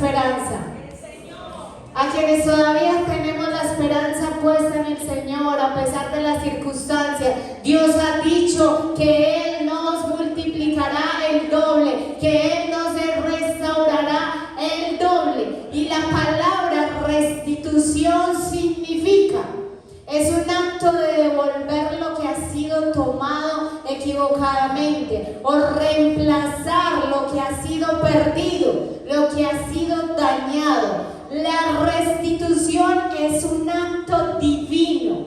esperanza? A quienes todavía tenemos la esperanza puesta en el Señor, a pesar de las circunstancias, Dios ha dicho que Él nos multiplicará el doble, que Él nos restaurará el doble. Y la palabra restitución significa, es un acto de devolver lo que ha sido tomado equivocadamente, o reemplazar lo que ha sido perdido, lo que ha sido dañado. La restitución es un acto divino.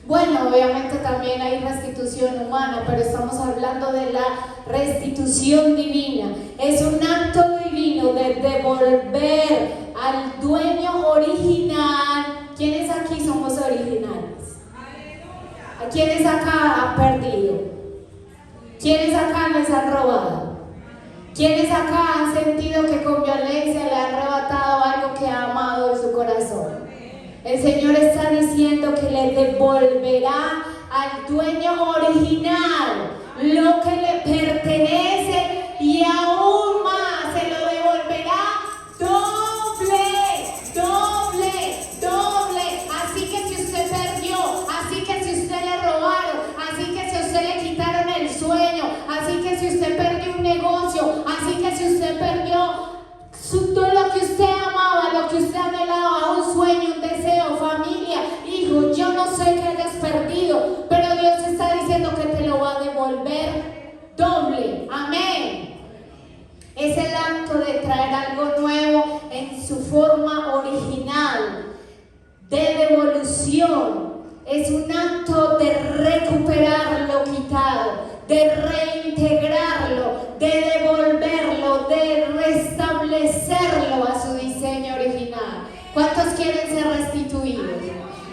Bueno, obviamente también hay restitución humana, pero estamos hablando de la restitución divina. Es un acto divino de devolver al dueño original. ¿Quiénes aquí somos originales? ¿A quiénes acá han perdido? ¿Quiénes acá les han robado? ¿Quiénes acá han sentido que con violencia le han arrebatado algo que ha amado en su corazón? El Señor está diciendo que le devolverá al dueño original lo que le pertenece, y aún más se lo devolverá doble, doble, doble. Así que si usted perdió, así que si usted le robaron, así que si usted le quitaron el sueño, así que si usted perdió un negocio, así que si usted perdió todo lo que usted amaba, lo que usted anhelaba, un sueño, un deseo, familia, hijo, yo no sé qué hayas perdido, pero Dios está diciendo que te lo va a devolver doble. Amén. Es el acto de traer algo nuevo en su forma original, de devolución. Es un acto de recuperar lo quitado, de reintegrarlo, de devolverlo, de restablecerlo a su diseño original. ¿Cuántos quieren ser restituidos?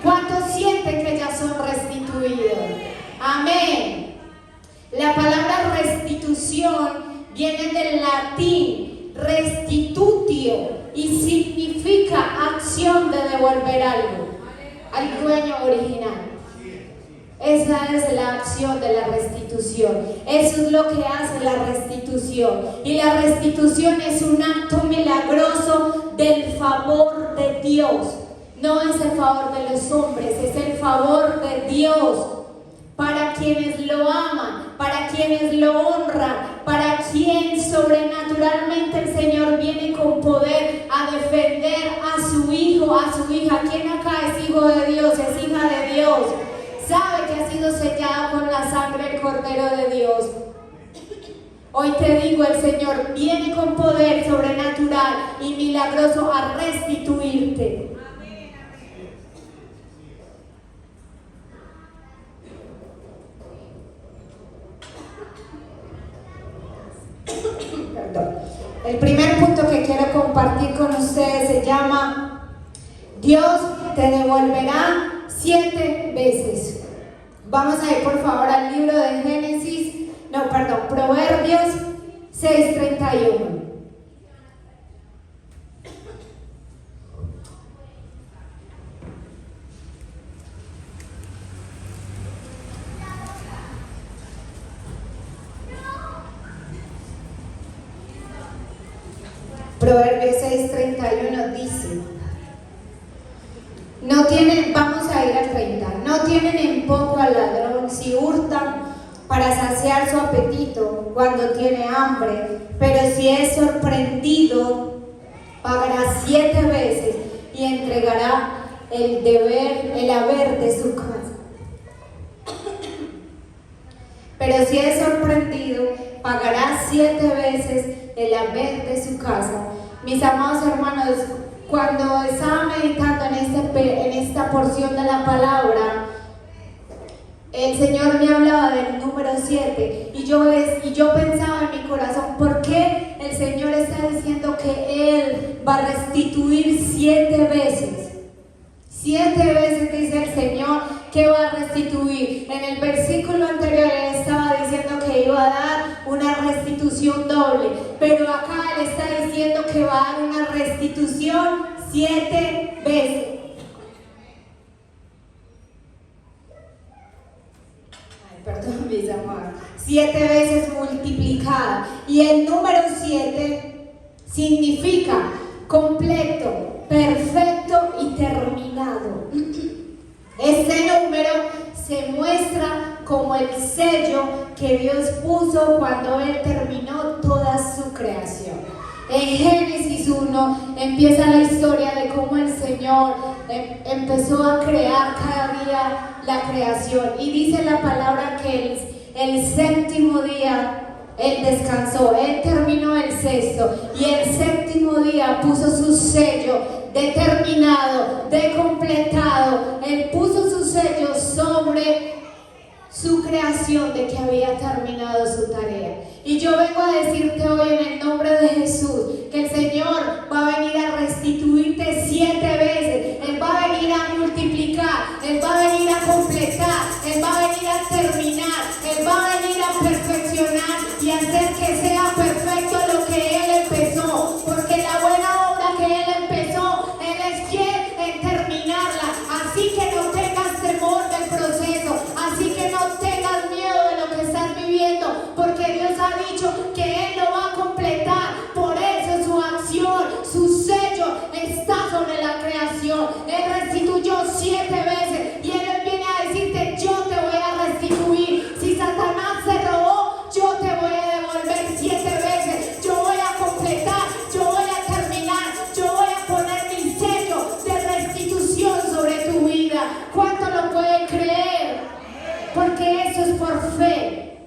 ¿Cuántos sienten que ya son restituidos? Amén. La palabra restitución viene del latín restitutio y significa acción de devolver algo al dueño original. Esa es la acción de la restitución. Eso es lo que hace la restitución. Y la restitución es un acto milagroso del favor de Dios. No es el favor de los hombres, es el favor de Dios para quienes lo aman, para quienes lo honran, para quien sobrenaturalmente el Señor viene con poder a defender a su hijo, a su hija. ¿Quién acá es hijo de Dios, es hija de Dios? Sabe que ha sido sellado con la sangre del Cordero de Dios. Hoy te digo, el Señor viene con poder sobrenatural y milagroso a restituirte. Perdón. El primer punto que quiero compartir con ustedes se llama: Dios te devolverá 7 veces. Vamos a ir por favor al libro de Proverbios 6:31. Proverbios 6:31 dice: vamos a ir al 30. No tienen en poco al ladrón si hurta para saciar su apetito cuando tiene hambre, pero si es sorprendido, pagará 7 veces y entregará el haber de su casa. Pero si es sorprendido, pagará 7 veces el haber de su casa. Mis amados hermanos, cuando estaba meditando en esta porción de la palabra, el Señor me hablaba del número 7 y yo pensaba en mi corazón, ¿por qué el Señor está diciendo que Él va a restituir 7 veces? 7 veces dice el Señor que va a restituir. En el versículo anterior Él estaba diciendo que iba a dar una restitución doble, pero acá Él está diciendo que va a dar una restitución 7 veces. Perdón, mis amados, 7 veces multiplicada. Y el número 7 Significa completo, perfecto y terminado. Este número se muestra como el sello que Dios puso cuando Él terminó toda su creación. En Génesis 1 empieza la historia de cómo el Señor empezó a crear cada día la creación. Y dice la palabra que el séptimo día Él descansó, Él terminó el sexto y el séptimo día puso su sello de terminado, de completado. Él puso su sello sobre su creación de que había terminado su tarea. Y yo vengo a decirte hoy en el nombre de Jesús que el Señor va a venir a restituirte 7 veces. Él va a venir a multiplicar, Él va a venir a completar, Él va a venir a terminar, Él va a venir a perfeccionar y hacer que sea perfecto lo que Él empezó. Porque la buena obra que Él empezó, Él es fiel en terminarla. Así que no tengas temor del proceso, así que no tengas miedo de lo que estás viviendo, porque Dios ha dicho que Él lo va a completar. Por eso su acción, su sello está sobre la creación. Él restituyó 7 veces y Él viene a decirte: yo te voy a restituir. Si Satanás se robó, yo te voy a devolver 7 veces. Yo voy a completar, yo voy a terminar, yo voy a poner mi sello de restitución sobre tu vida. ¿Cuánto lo pueden creer? Porque eso es por fe.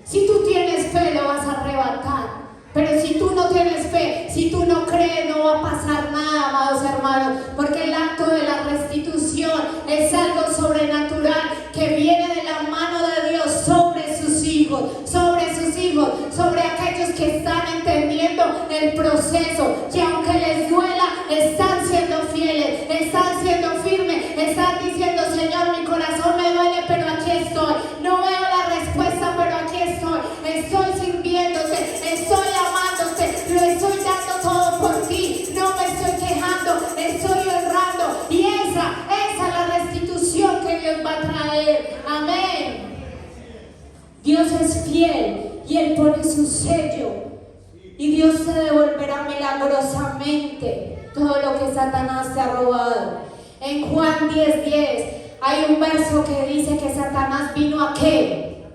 Si tú tienes fe, lo vas a arrebatar. Pero si tú no tienes fe, si tú no crees, no va a pasar nada, amados hermanos. Porque el acto de la restitución es algo sobrenatural que viene de la mano de Dios sobre sus hijos, sobre aquellos que están entendiendo el proceso, que aunque les duela, están siendo fieles, están siendo firmes, están diciendo: Señor, mi corazón me duele, pero aquí estoy. No veo la respuesta, pero aquí estoy. Estoy sirviéndote, estoy amándote, lo estoy dando todo por ti. No me estoy quejando, estoy honrando. Y esa es la restitución que Dios va a traer. Amén. Dios es fiel y Él pone su sello. Y Dios te devolverá milagrosamente todo lo que Satanás te ha robado. En Juan 10:10 hay un verso que dice que Satanás vino ¿a qué?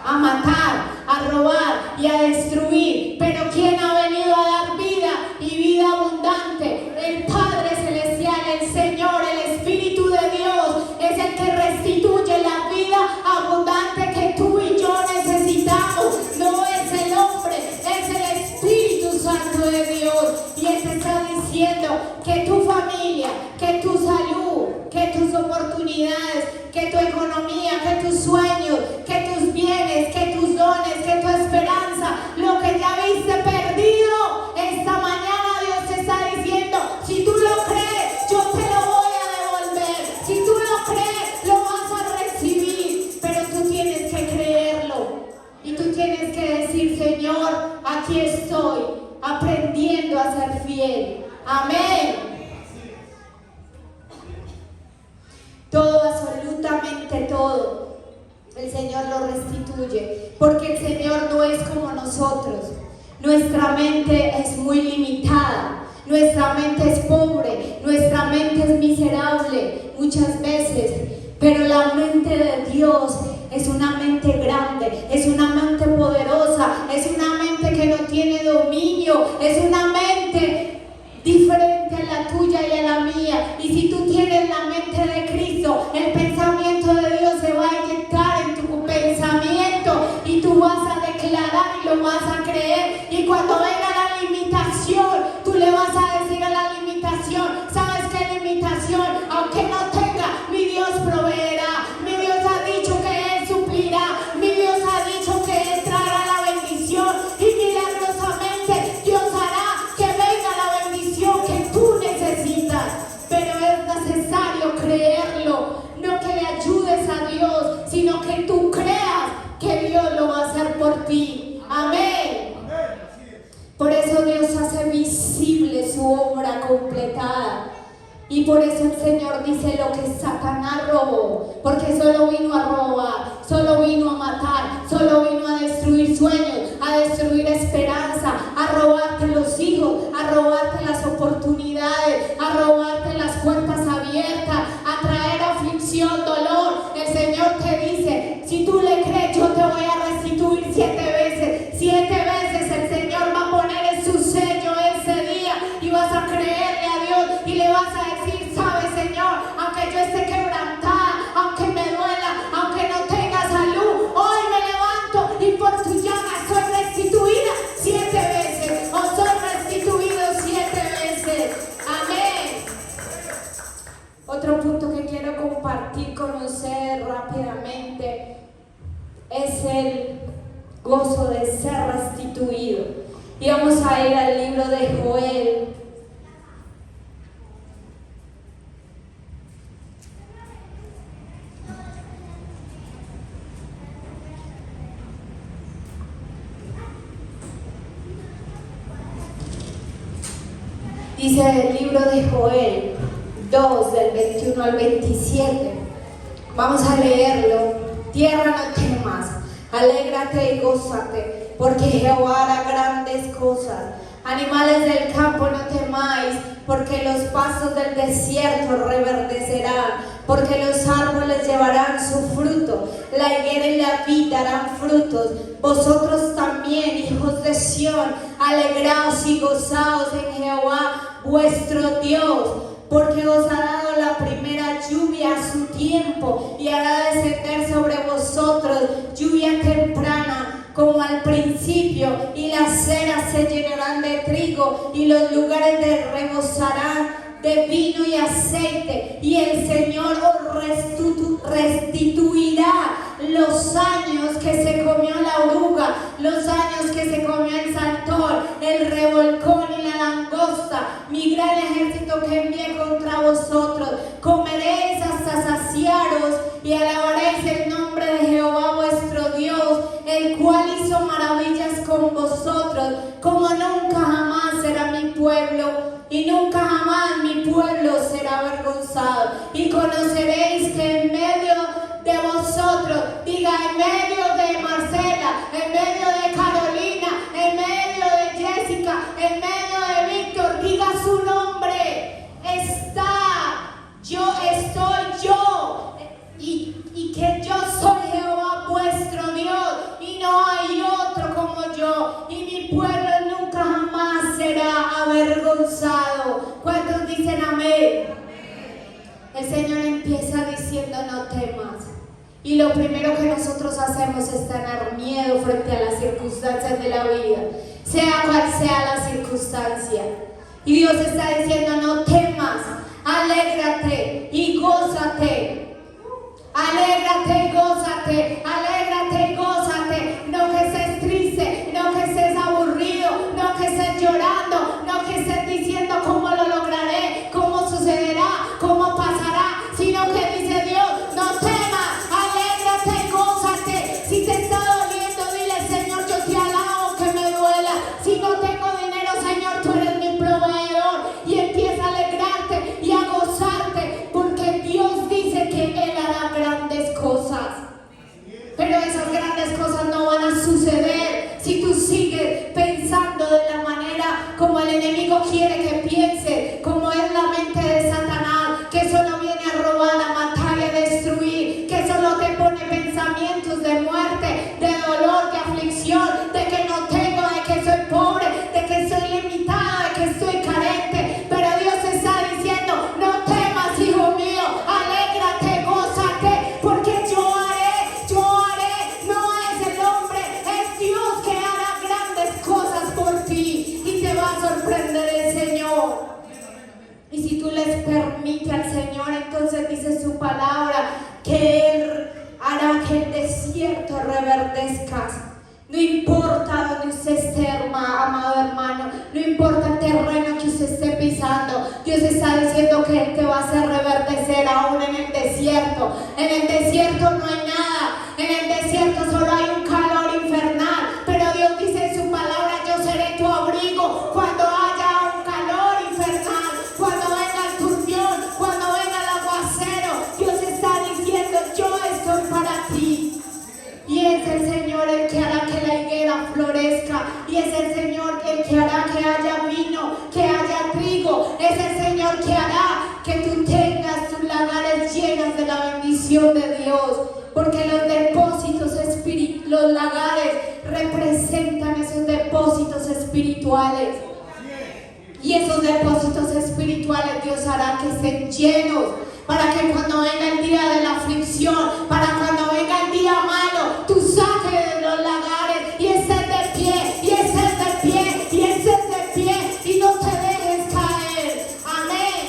A matar, a robar y a destruir. Pero ¿quién ha venido a dar vida y vida abundante? El Padre Celestial, el Señor, el Espíritu de Dios es el que restituye la vida abundante que tú y yo necesitamos. No es el hombre, es el Espíritu Santo de Dios. Y Él te está diciendo que tu familia, que tu salud, que tus oportunidades, que tu economía, que tus sueños, que tus bienes, que tus dones, que tu esperanza, lo que ya viste perdido, esta mañana Dios te está diciendo: si tú lo crees, yo te lo voy a devolver. Si tú lo crees, lo vas a recibir. Pero tú tienes que creerlo. Y tú tienes que decir: Señor, aquí estoy, aprendiendo a ser fiel. Amén. Todo, absolutamente todo, el Señor lo restituye, porque el Señor no es como nosotros. Nuestra mente es muy limitada, nuestra mente es pobre, nuestra mente es miserable muchas veces, pero la mente de Dios es una mente grande, es una mente poderosa, es una mente que no tiene dominio, es una mente diferente a la tuya y a la mía. Y si tú tienes la mente de Cristo, el pensamiento de Dios se va a inyectar en tu pensamiento y tú vas a declarar y lo vas a creer. Y cuando venga la limitación, tú le vas a decir a la limitación: ¿sabes qué limitación? Aunque no tenga, mi Dios proveerá. Mi Dios ha dicho que Él suplirá. Mi Dios ha dicho que Él traerá la bendición. Y milagrosamente Dios hará que venga la bendición que tú necesitas. Pero es necesario creerlo, no que le ayudes a Dios, sino que tú creas que Dios lo va a hacer por ti. Amén. Por eso Dios hace visible su obra completada. Y por eso el Señor dice: lo que Satanás robó, porque solo vino a robar, solo vino a matar, solo vino a destruir sueños, a a destruir esperanza, a robarte los hijos, a robarte las oportunidades, a robarte las puertas abiertas, a traer aflicción, dolor. El Señor te dice, si tú le crees, yo te voy a restituir 7 veces. 7 veces el Señor va a poner en su sello ese día y vas a creerle a Dios y le vas a decir, sabes, Señor, aunque yo esté quebrantada, aunque me duela, aunque no tenga salud, hoy me levanto y por tu llaga soy restituida 7 veces, o soy restituido 7 veces. Amén. Otro punto que quiero compartir con ustedes rápidamente es el gozo de ser restituido. Y vamos a ir al libro de Joel. Dice el libro de Joel 2, del 21 al 27. Vamos a leerlo. Tierra, no temas, alégrate y gózate, porque Jehová hará grandes cosas. Animales del campo, no temáis, porque los pastos del desierto reverdecerán, porque los árboles llevarán su fruto, la higuera y la vid darán frutos. Vosotros también, hijos de Sión, alegraos y gozaos en Jehová vuestro Dios, porque os ha dado la primera lluvia a su tiempo y hará descender sobre vosotros lluvia temprana como al principio, y las ceras se llenarán de trigo y los lugares rebosarán de vino y aceite, y el Señor os restituirá los años que se comió la oruga, los años que se comió el saltón, el revolcón y la langosta, mi gran ejército que envié contra vosotros. Comeréis hasta saciaros y alabaréis el nombre de Jehová vuestro Dios, el cual hizo maravillas con vosotros, como nunca jamás será mi pueblo, y nunca jamás mi pueblo será avergonzado. Y conoceréis que en medio de vosotros, diga, en medio de Marcela, en medio de Carolina, en medio de Jessica, en medio de Víctor, diga su nombre, estoy yo, y que yo soy Jehová vuestro Dios, y no hay otro como yo, y mi pueblo nunca jamás será avergonzado. ¿Cuántos dicen amén? El Señor empieza diciendo, no temas. Y lo primero que nosotros hacemos es tener miedo frente a las circunstancias de la vida, sea cual sea la circunstancia. Y Dios está diciendo, no temas, alégrate y gózate. Alégrate y gózate, alégrate y gózate. No que estés triste, no que estés aburrido, no que estés llorando, no que estés diciendo cómo lo lograré, cómo sucederá, cómo pasará, sino que dice Dios, no temas, alégrate y gózate. Si te está doliendo, dile, Señor, yo te alabo que me duela. Si no tengo dinero, Señor, tú eres mi proveedor. Y empieza a alegrarte y a gozarte, porque Dios dice que Él hará grandes cosas. Pero esas grandes cosas no van a suceder si tú sigues pensando de la manera como el enemigo quiere que piense, como es la mente de Satanás, que solo viene a robar, a matar y a destruir, que solo te pone pensamientos de muerte, de dolor, de aflicción, de que no tengo, de que soy pobre, de que soy limitada, de que estoy carente. Pero Dios está diciendo, no temas, hijo mío, alégrate, gózate, porque yo haré, no es el hombre, es Dios que hará grandes cosas por ti, y te va a sorprender el Señor. Y si tú les permites al Señor, entonces dice su palabra que Él hará que el desierto reverdezca. No importa donde usted esté, amado hermano, no importa el terreno que usted esté pisando, Dios está diciendo que Él te va a hacer reverdecer aún en el desierto. En el desierto no hay nada, en el desierto solo hay un calor infernal, pero Dios dice en su palabra, yo seré tu abrigo cuando haya un calor infernal, cuando venga el turbión, cuando venga el aguacero. Dios está diciendo, yo estoy para ti. Y es el Señor el que hará que la higuera florezca depósitos espirituales. Y esos depósitos espirituales Dios hará que estén llenos, para que cuando venga el día de la aflicción, para cuando venga el día malo, tú saques de los lagares y estés de pie, y estés de pie, y estés de pie, y no te dejes caer. Amén.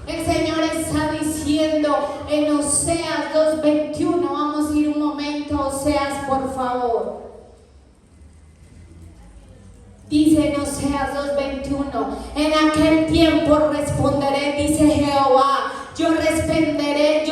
El Señor está diciendo en Oseas 2:21, vamos a ir un momento a Oseas, por favor. Dice en Oseas 2:21, en aquel tiempo responderé, dice Jehová, yo responderé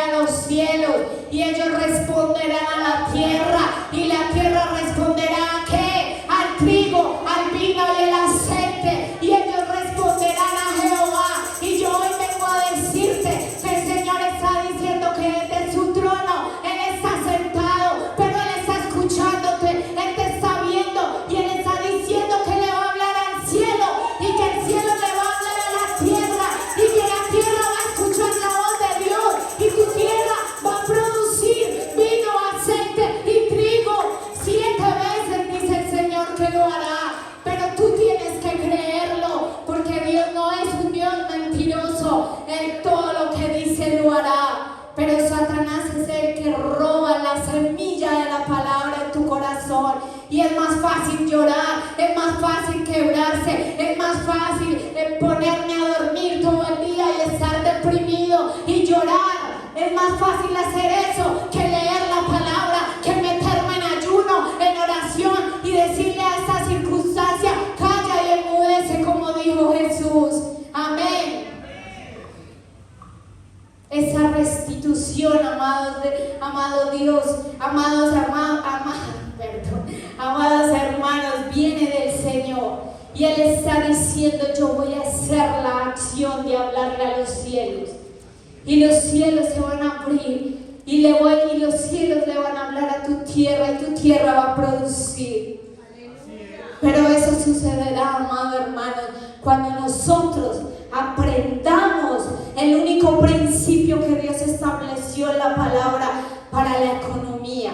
a los cielos, y ellos responderán a la tierra, y la tierra responderá ¿a qué? Al trigo, al vino y el aceite, y ellos responderán a Jehová. Y yo hoy vengo a decirte que el Señor está diciendo que desde su trono Él está sentado, pero Él está escuchándote, Él te está viendo, y Él está diciendo que le va a hablar al cielo, y que el cielo le va a hablar a la tierra, y que la tierra va a escuchar la voz de Dios, y tu tierra va a producir vino, aceite y trigo 7 veces, dice el Señor que lo hará. Pero tú tienes que creerlo, porque Dios no es un Dios mentiroso. Él todo lo que dice lo hará. Pero Satanás es el que roba la semilla de la palabra en tu corazón, y es más fácil llorar, es más fácil quebrarse, es más fácil ponerme a dormir todo el día y estar deprimido y llorar. Es más fácil hacer eso que leer la palabra, que meterme en ayuno, en oración, y decirle a esta circunstancia calla y enmudece, como dijo Jesús. Amén. Esa restitución, amado Dios, amados hermanos, viene del Señor, y Él está diciendo: yo voy a hacer la acción de hablarle a los cielos, y los cielos se van a abrir, y los cielos le van a hablar a tu tierra, y tu tierra va a producir. Pero eso sucederá, amado hermano, cuando nosotros aprendamos el único principio que Dios estableció en la palabra para la economía.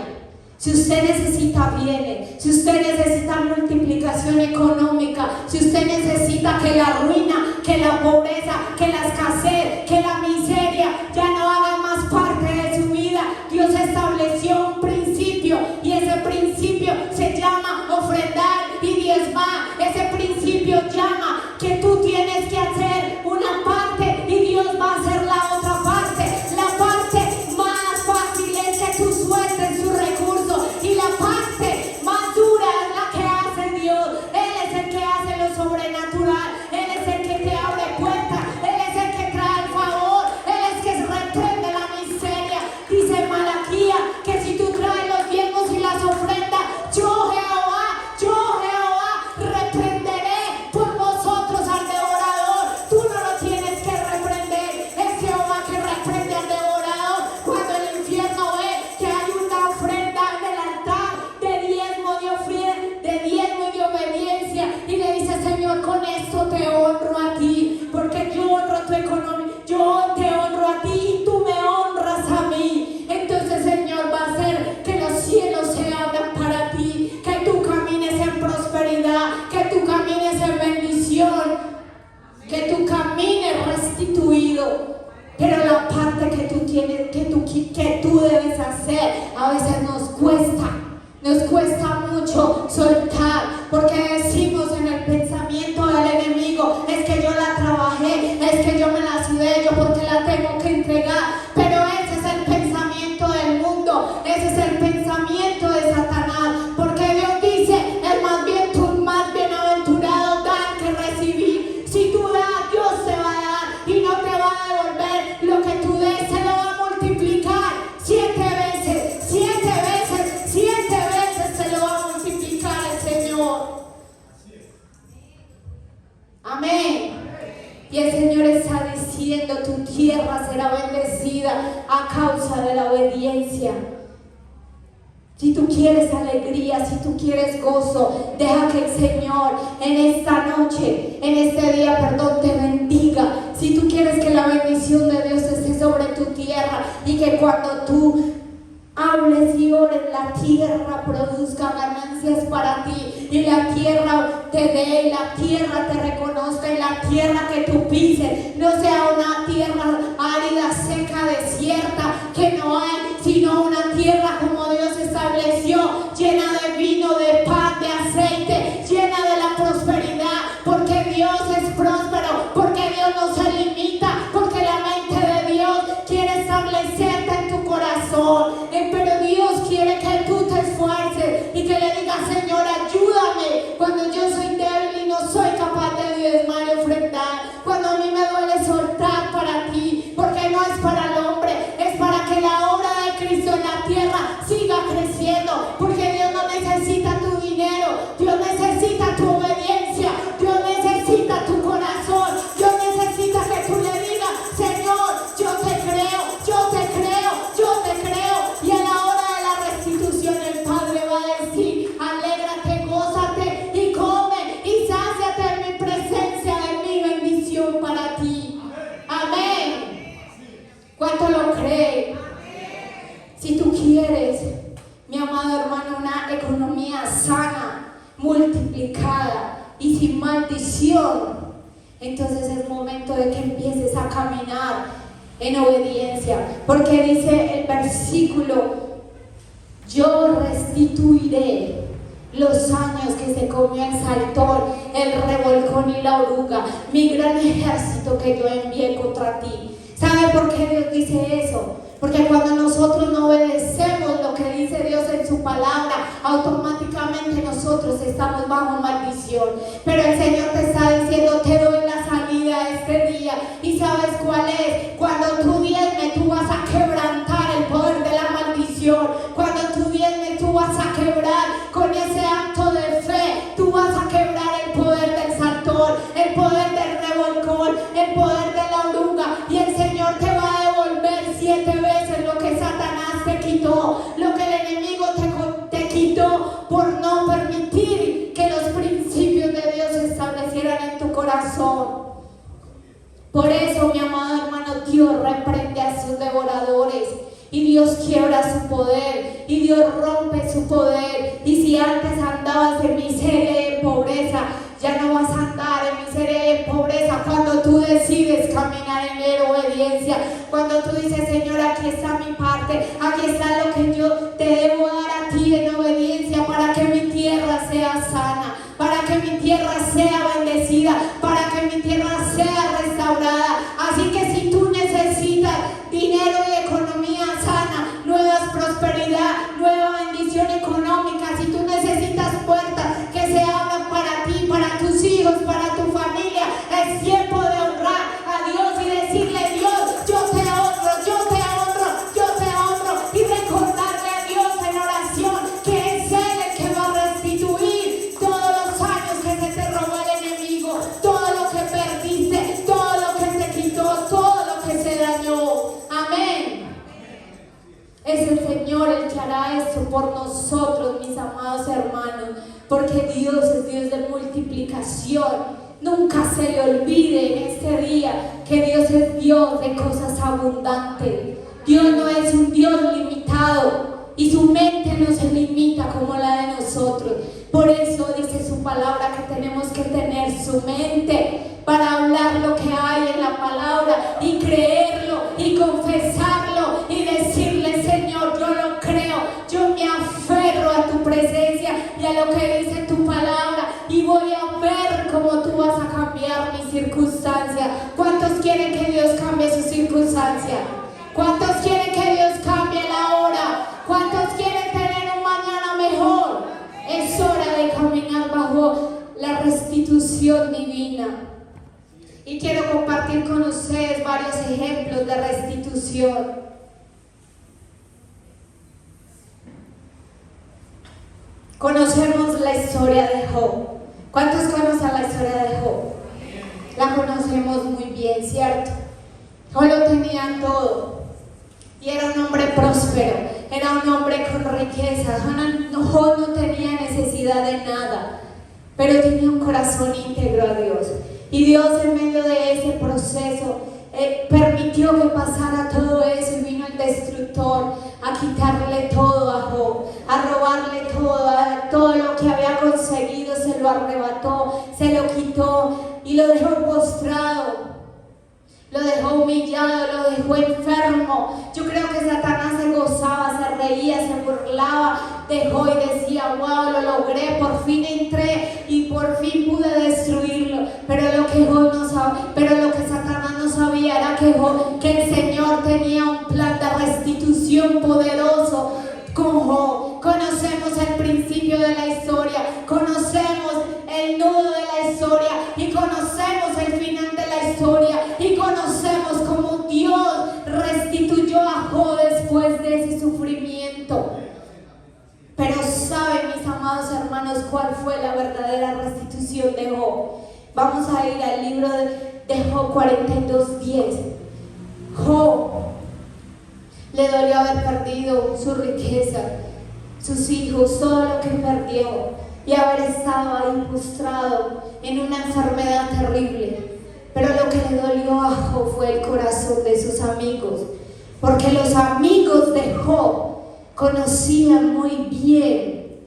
Si usted necesita bienes, si usted necesita multiplicación económica, si usted necesita que la ruina, que la pobreza, que la escasez, que la miseria ya no hagan más parte de su vida, Dios estableció un principio, y ese principio se llama ofrendar y diezmar. Ese principio llama que tú tienes que hacer una parte y Dios va a hacer la otra parte. La parte más fácil es que tú sueltes sus recursos, y la parte más dura es la que hace Dios. Él es el que hace lo sobrenatural, Él es el que te abre puertas, Él es el que trae el favor, Él es el que reprende la miseria. Dice Malaquías que si tú traes los diezmos y las ofrendas, yo Jehová reprenderé por vosotros al devorador. Tú no lo tienes que reprender, es Jehová que reprende al devorador. Cuando el infierno ve que hay una ofrenda en el altar de diezmo y de obediencia, y le dice: Señor, con esto te honro a ti, porque yo honro tu economía, yo te honro a ti y tú me honras a mí. Entonces, Señor, va a hacer que los cielos se abran para ti, que tú camines en prosperidad, que tú camines en bendición, que tú camines restituido. Pero la parte que tú tienes, que tú debes hacer, a veces nos cuesta mucho soltar, porque decimos en el pensamiento del enemigo: es que yo la trabajé, es que yo me la sudé, yo porque la tengo que entregar. Pero ese es el pensamiento del mundo, ese es el pensamiento de Satanás, porque Dios dice: es más bienaventurado dar que recibir. Si tú das, Dios te va a dar, y no te va a devolver lo que tú des, se lo va a multiplicar 7 veces, 7 veces, 7 veces se lo va a multiplicar el Señor. Amén. Y el Señor está diciendo: tu tierra será bendecida a causa de la obediencia. Si tú quieres alegría, si tú quieres gozo, deja que el Señor en esta noche, en este día, te bendiga. Si tú quieres que la bendición de Dios esté sobre tu tierra, y que cuando tú hables y ores, la tierra produzca ganancias para ti y la tierra te dé, y la tierra te reconozca, y la tierra que tú pises no sea una tierra árida, seca, desierta, que no hay, sino una tierra como Dios estableció, llena de vino, de pan, de aceite, llena de la prosperidad, porque Dios es próspero, porque Dios no se limita, porque la mente de Dios quiere establecerte en tu corazón. Pero Dios quiere que tú te esfuerces y que le digas: Señor, ayúdame cuando yo soy débil y no soy capaz de diezmar y ofrendar, cuando a mí me duele soltar para ti, porque no es para el hombre, es para que la obra de Cristo en la tierra siga creciendo, porque Dios no necesita tu dinero, Dios necesita tu obediencia, Dios necesita tu corazón, Dios necesita que tú le digas: Señor, yo te creo, yo te creo, yo te creo. Y a la hora de la restitución el Padre va a decir: alégrate, gózate y come y sáciate en mi presencia, de mi bendición para ti. Amén. ¿Cuánto lo cree? Si tú quieres, mi amado hermano, una economía sana, multiplicada y sin maldición, entonces es momento de que empieces a caminar en obediencia, porque dice el versículo: yo restituiré los años que se comió el saltón, el revolcón y la oruga, mi gran ejército que yo envié contra ti. ¿Sabe por qué Dios dice eso? Porque cuando nosotros no obedecemos lo que dice Dios en su palabra, automáticamente nosotros estamos bajo maldición. Pero el Señor te está diciendo: te doy la salida este día. ¿Y sabes cuál es? Cuando tú diezmes, tú vas a quebrantar el poder de la maldición. Cuando tú diezmes, tú vas a quebrar con ese acto de fe. Tú vas a quebrar el poder del saltón, el poder del revolcón, el poder de la oruga. Y el Señor te va a devolver 7 veces lo que Satanás te quitó, lo que el enemigo te quitó por no permitir que los principios de Dios se establecieran en tu corazón. Por eso, mi amado hermano, Dios reprende a sus devoradores y Dios quiebra su poder y Dios rompe su poder. Y si antes andabas en miseria y en pobreza, ya no vas a andar en miseria y en pobreza cuando tú decides caminar en obediencia, cuando tú dices: Señor, aquí está mi parte, aquí está lo que yo te debo dar a ti en obediencia, para que mi tierra sea sana, para que mi tierra sea bendecida, para que mi tierra sea restaurada. Así que si tú necesitas dinero y economía sana, nueva prosperidad, nueva bendición económica, si tú necesitas puertas que se abran para ti, para tus hijos, para tu familia, es tiempo de honrar a Dios y decirle: Dios, yo te honro, yo te honro, yo te honro, y recordarle a Dios en oración que es Él el que va a restituir todos los años que se te robó el enemigo, todo lo que perdiste, todo lo que se quitó, todo lo que se dañó. Amén. Es el Señor el que hará esto por nosotros, mis amados hermanos, porque Dios es Dios de multiplicación. Nunca se le olvide en este día que Dios es Dios de cosas abundantes. Dios no es un Dios limitado y su mente no se limita como la de nosotros. Por eso dice su palabra que tenemos que tener su mente para hablar lo que hay en la palabra y creerlo y confesarlo y decirle: Señor, yo lo creo, yo me aferro a tu presencia y a lo que dice tu palabra, y voy a ver cómo tú vas a cambiar mi circunstancia. ¿Cuántos quieren que Dios cambie su circunstancia? ¿Cuántos quieren que Dios cambie la hora? ¿Cuántos quieren tener un mañana mejor? Es hora de caminar bajo la restitución divina. Y quiero compartir con ustedes varios ejemplos de restitución. Conocemos la historia de Job. ¿Cuántos conocen la historia de Job? La conocemos muy bien, ¿cierto? Job lo tenía todo. Y era un hombre próspero, era un hombre con riqueza. Job no tenía necesidad de nada, pero tenía un corazón íntegro a Dios. Y Dios, en medio de ese proceso, permitió que pasara todo eso y vino el destructor a quitarle todo a Job, a robarle todo lo que había conseguido, se lo arrebató, se lo quitó y lo dejó postrado. Lo dejó humillado, lo dejó enfermo. Yo creo que Satanás se gozaba, se reía, se burlaba de Job y decía: wow, lo logré, por fin entré y por fin pude destruirlo. Pero lo que Satanás no sabía era que el Señor tenía un plan de restitución poderoso con Job. Conocemos el principio de la historia, conocemos el nudo de la historia y conocemos el final de la historia y conocemos cómo Dios restituyó a Job después de ese sufrimiento. Pero ¿saben, mis amados hermanos, cuál fue la verdadera restitución de Job? Vamos a ir al libro de Job 42:10. Job le dolió haber perdido su riqueza, sus hijos, todo lo que perdió, y haber estado ahí postrado en una enfermedad terrible. Pero lo que le dolió a Job fue el corazón de sus amigos, porque los amigos de Job conocían muy bien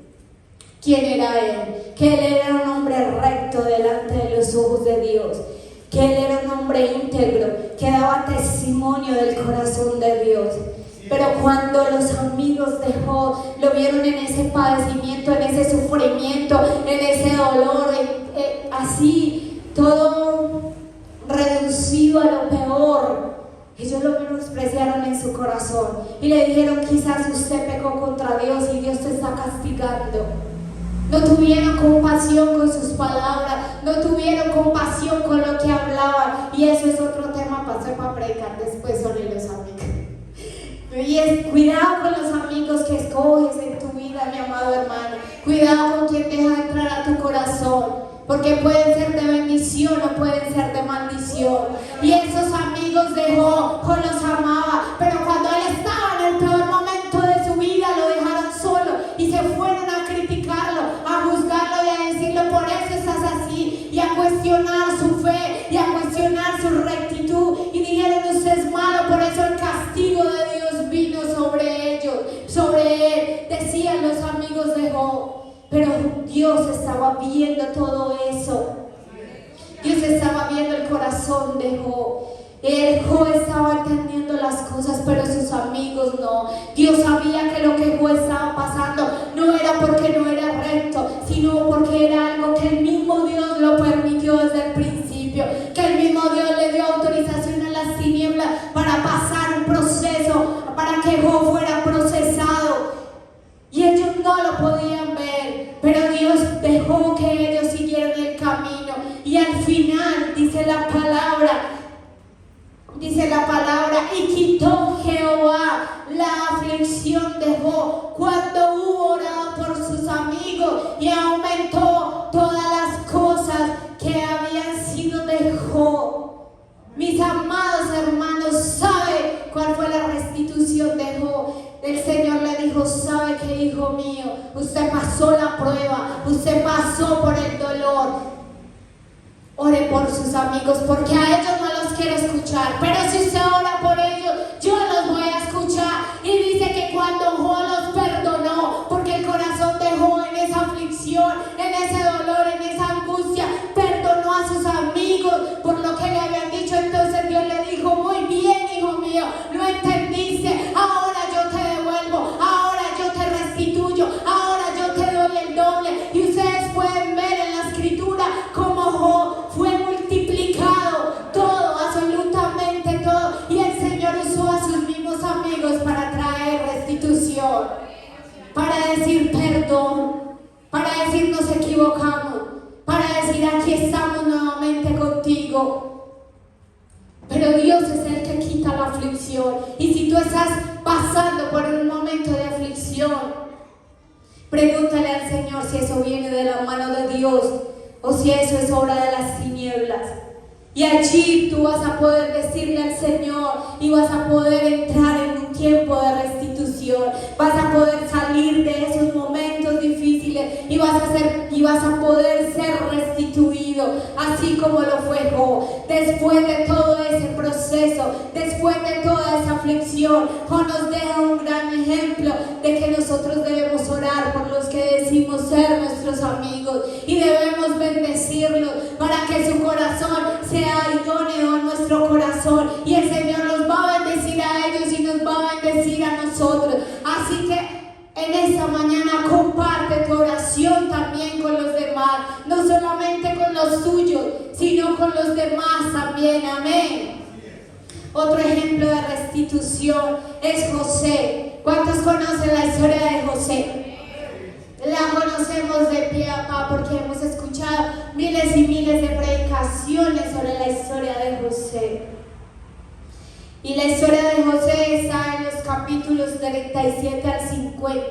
quién era él, que él era un hombre recto delante de los ojos de Dios, que él era un hombre íntegro, que daba testimonio del corazón de Dios. Pero cuando los amigos de Job lo vieron en ese padecimiento, en ese sufrimiento, en ese dolor, así, todo reducido a lo peor, ellos lo menospreciaron en su corazón y le dijeron: quizás usted pecó contra Dios y Dios te está castigando. No tuvieron compasión con sus palabras, no tuvieron compasión con lo que hablaban, y eso es otro tema para predicar después sobre los amigos. Y cuidado con los amigos que escoges en tu vida, mi amado hermano. Cuidado con quien deja entrar a tu corazón, porque pueden ser de bendición o pueden ser de maldición. Y esos amigos de Job los amaba, pero cuando él estaba en el peor momento de su vida, lo dejaron solo y se fueron a criticarlo, a juzgarlo y a decirle: por eso estás así, y a cuestionar su fe y a cuestionar su rectitud, y dijeron: usted es malo, por eso el castigo de Dios vino sobre ellos, sobre él, decían los amigos de Job. Pero Dios estaba viendo todo eso. Dios estaba viendo el corazón de Job. Job estaba entendiendo las cosas, pero sus amigos no. Dios sabía que lo que Job estaba pasando no era porque no era recto, sino porque era algo que el mismo Dios lo permitió desde el principio, que el mismo Dios le dio autorización a las tinieblas para pasar un proceso, para que Job fuera procesado, y ellos no lo podían ver, pero Dios dejó que ellos siguieran el camino. Y al final dice la palabra, y quitó Jehová la aflicción de Job cuando hubo orado por sus amigos, y aumentó todas las cosas que habían sido de Job. Mis amados hermanos, ¿sabe cuál fue la restitución de Job? El Señor le dijo: ¿sabe qué, hijo mío? Usted pasó la prueba, usted pasó por el dolor. Ore por sus amigos, porque a ellos no los quiero escuchar, pero si usted ora por ellos, yo los voy a escuchar. Y dice que cuando Job los perdonó, porque el corazón de Job en esa aflicción, en ese dolor, en esa angustia, perdonó a sus amigos por lo que le habían dicho. Entonces Dios le dijo: muy bien, hijo mío, lo entendiste, ahora yo te devuelvo, ahora yo te restituyo, ahora yo te doy el doble. Y ustedes pueden ver en la escritura cómo Job fue multiplicado, todo, absolutamente todo, y el Señor usó a sus mismos amigos para traer restitución, para decir perdón, para decir nos equivocamos, para decir aquí estamos nuevamente contigo. Pero Dios es el que quita la aflicción, y si tú estás pasando por un momento de aflicción, pregúntale al Señor si eso viene de la mano de Dios o si eso es obra de las tinieblas. Y allí tú vas a poder decirle al Señor y vas a poder entrar en un tiempo de restitución. Vas a poder salir de esos momentos difíciles vida y vas a poder ser restituido, así como lo fue Job. Después de todo ese proceso, después de toda esa aflicción, Job nos deja un gran ejemplo de que nosotros debemos orar por los que decimos ser nuestros amigos y debemos bendecirlos para que su corazón sea idóneo a nuestro corazón, y el Señor los va a bendecir a ellos y nos va a bendecir a nosotros. Así que en esta mañana comparte tu oración también con los demás, no solamente con los tuyos, sino con los demás también. Amén. Otro ejemplo de restitución es José. ¿Cuántos conocen la historia de José? La conocemos de pie a pa porque hemos escuchado miles y miles de predicaciones sobre la historia de José. Y la historia de José está en los capítulos 37 al 50.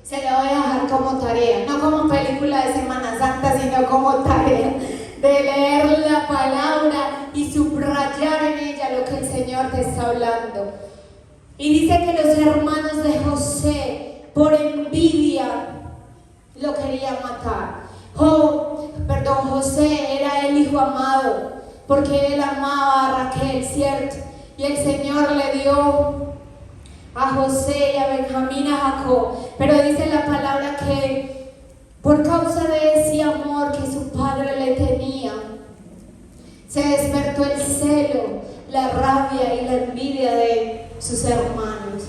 Se la voy a dejar como tarea, no como película de Semana Santa, sino como tarea de leer la palabra y subrayar en ella lo que el Señor te está hablando. Y dice que los hermanos de José, por envidia, lo querían matar. José era el hijo amado, porque él amaba a Raquel, ¿cierto? Y el Señor le dio a José y a Benjamín, a Jacob. Pero dice la palabra que por causa de ese amor que su padre le tenía, se despertó el celo, la rabia y la envidia de sus hermanos.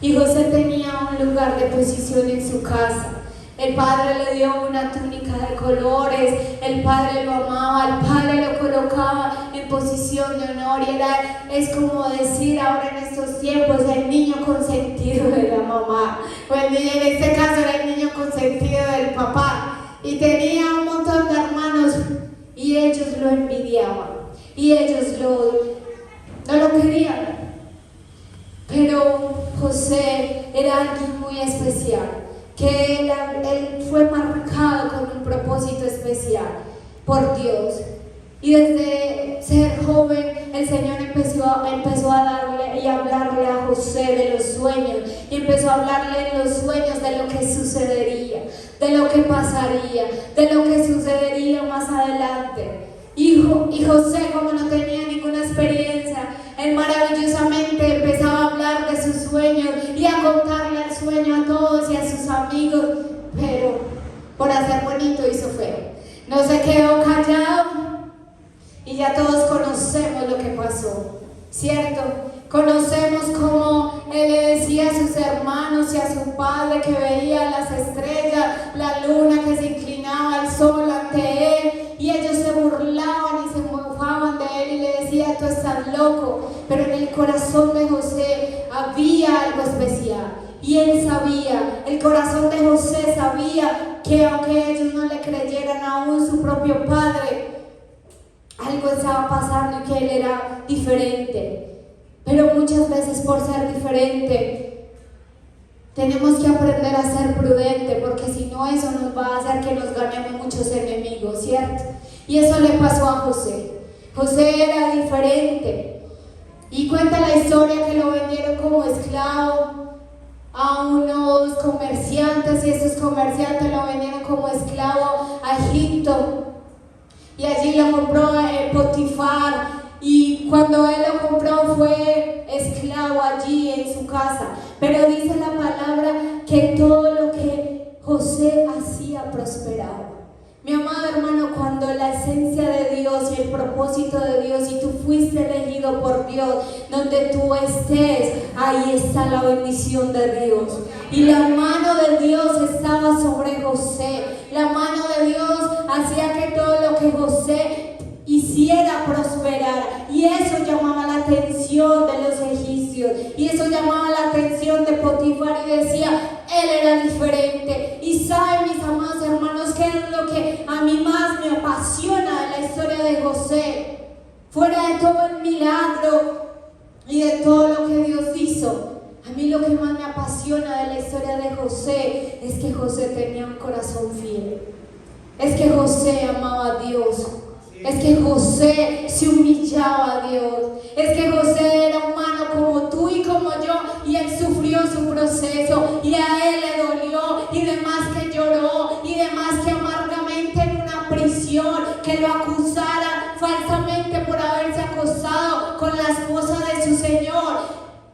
Y José tenía un lugar de posición en su casa. El padre le dio una túnica de colores, el padre lo amaba, el padre lo colocaba en posición de honor, y es como decir ahora en estos tiempos el niño consentido de la mamá, o en este caso era el niño consentido del papá, y tenía un montón de hermanos y ellos lo envidiaban y ellos no lo querían. Pero José era alguien muy especial, que él fue marcado con un propósito especial por Dios. Y desde ser joven el Señor empezó a darle y hablarle a José de los sueños, y empezó a hablarle en los sueños de lo que sucedería, de lo que pasaría, de lo que sucedería más adelante. Y José, como no tenía ninguna experiencia, él maravillosamente empezaba a hablar de sus sueños y a contarle el sueño a todos y a sus amigos, pero por hacer bonito hizo feo. No se quedó callado y ya todos conocemos lo que pasó, ¿cierto? Conocemos cómo él le decía a sus hermanos y a su padre que veía las estrellas, la luna que se inclinaba al sol ante él, y ellos se burlaban y se mofaban de él y le decían: tú estás loco. Pero en el corazón de José había algo especial, y él sabía, el corazón de José sabía que aunque ellos no le creyeran aún su propio padre, algo estaba pasando y que él era diferente. Pero muchas veces, por ser diferente, tenemos que aprender a ser prudente, porque si no, eso nos va a hacer que nos ganemos muchos enemigos, ¿cierto? Y eso le pasó a José. José era diferente, y cuenta la historia que lo vendieron como esclavo a unos comerciantes, y esos comerciantes lo vendieron como esclavo a Egipto, y allí lo compró Potifar. Y cuando él lo compró fue esclavo allí en su casa. Pero dice la palabra que todo lo que José hacía prosperaba. Mi amado hermano, cuando la esencia de Dios y el propósito de Dios, y tú fuiste elegido por Dios, donde tú estés, ahí está la bendición de Dios. Y la mano de Dios estaba sobre José. La mano de Dios hacía que todo lo que José hiciera prosperar, y eso llamaba la atención de los egipcios, y eso llamaba la atención de Potifar, y decía: él era diferente. Y saben, mis amados hermanos, qué es lo que a mí más me apasiona de la historia de José, fuera de todo el milagro y de todo lo que Dios hizo. A mí lo que más me apasiona de la historia de José es que José tenía un corazón fiel, es que José amaba a Dios, es que José se humillaba a Dios, es que José era humano como tú y como yo, y él sufrió su proceso, y a él le dolió, y demás que lloró, y demás que lo acusaran falsamente por haberse acostado con la esposa de su Señor.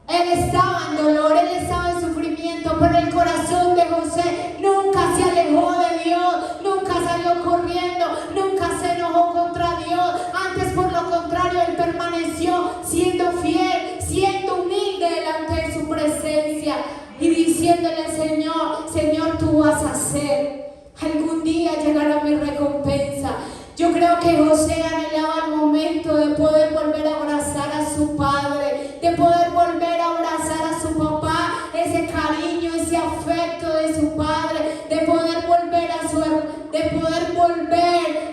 Él estaba en dolor, él estaba en sufrimiento, pero el corazón de José nunca se alejó de Dios, nunca salió corriendo, nunca se enojó contra Dios. Antes, por lo contrario, él permaneció siendo fiel, siendo humilde delante de su presencia y diciéndole: Señor, tú vas a hacer. Algún día llegará mi recompensa. Yo creo que José anhelaba el momento de poder volver a abrazar a su padre, de poder volver a abrazar a su papá, ese cariño, ese afecto de su padre, de poder volver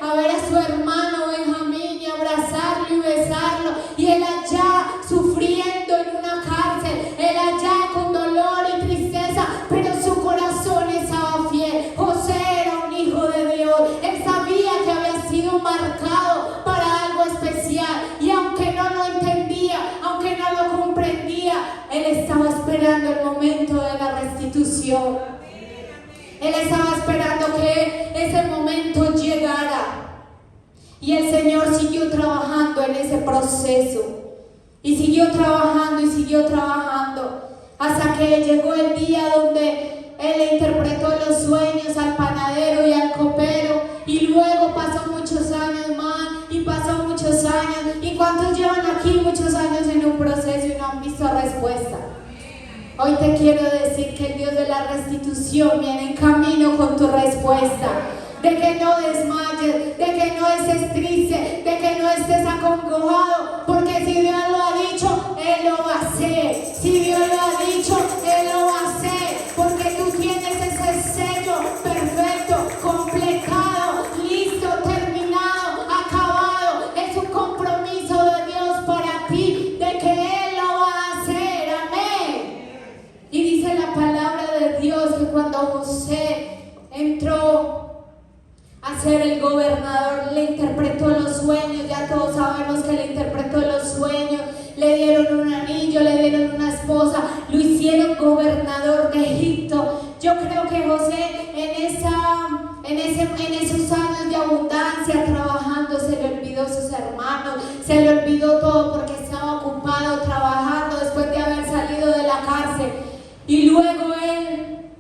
a ver a su hermano Benjamín y abrazarlo y besarlo, y él allá sufriendo en una cárcel, él allá con dolor y tristeza, pero su corazón estaba fiel. José era un hijo de Dios, él sabía que había sido marcado para algo especial, y aunque no lo entendía, aunque no lo comprendía, él estaba esperando el momento de la restitución. Él estaba esperando que ese momento llegara, y el Señor siguió trabajando en ese proceso, y siguió trabajando hasta que llegó el día donde Él le interpretó los sueños al panadero y al copero, y luego pasó muchos años más, y pasó muchos años. ¿Y cuántos llevan aquí muchos años en un proceso y no han visto respuesta? Hoy te quiero decir que el Dios de la restitución viene en camino con tu respuesta. De que no desmayes, de que no estés triste, de que no estés acongojado, porque si Dios lo ha dicho, Él lo va a hacer. Si Dios lo ha dicho, Él lo va a hacer, porque tú tienes ese sello perfecto, completado, listo, terminado, acabado. Es un compromiso de Dios para ti, de que Él lo va a hacer. Amén. Y dice la palabra de Dios que cuando José entró a ser el gobernador, le interpretó los sueños. Ya todos sabemos que le interpretó los sueños, le dieron un anillo, le dieron una esposa, lo hicieron gobernador de Egipto. Yo creo que José en esos años de abundancia trabajando, se le olvidó sus hermanos, se le olvidó todo, porque estaba ocupado trabajando después de haber salido de la cárcel. Y luego él,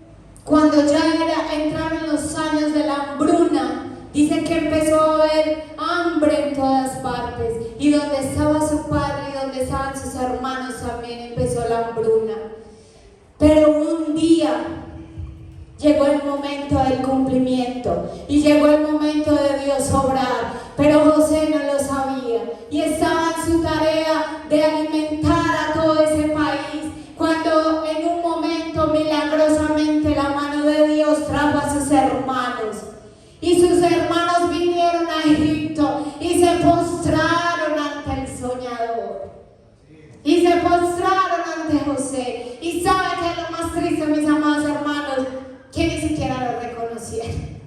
cuando ya entraron los años de la hambruna, dice que empezó a haber hambre en todas partes, y donde estaba su padre y donde estaban sus hermanos también empezó la hambruna. Pero un día llegó el momento del cumplimiento, y llegó el momento de Dios obrar, pero José no lo sabía, y estaba en su tarea de alimentar a todo ese país, cuando en un momento milagrosamente la mano de Dios trajo a sus hermanos, y sus hermanos vinieron a Egipto y se postraron ante el soñador, y se postraron ante José. Y sabe que es lo más triste, mis amados hermanos, que ni siquiera lo reconocieron,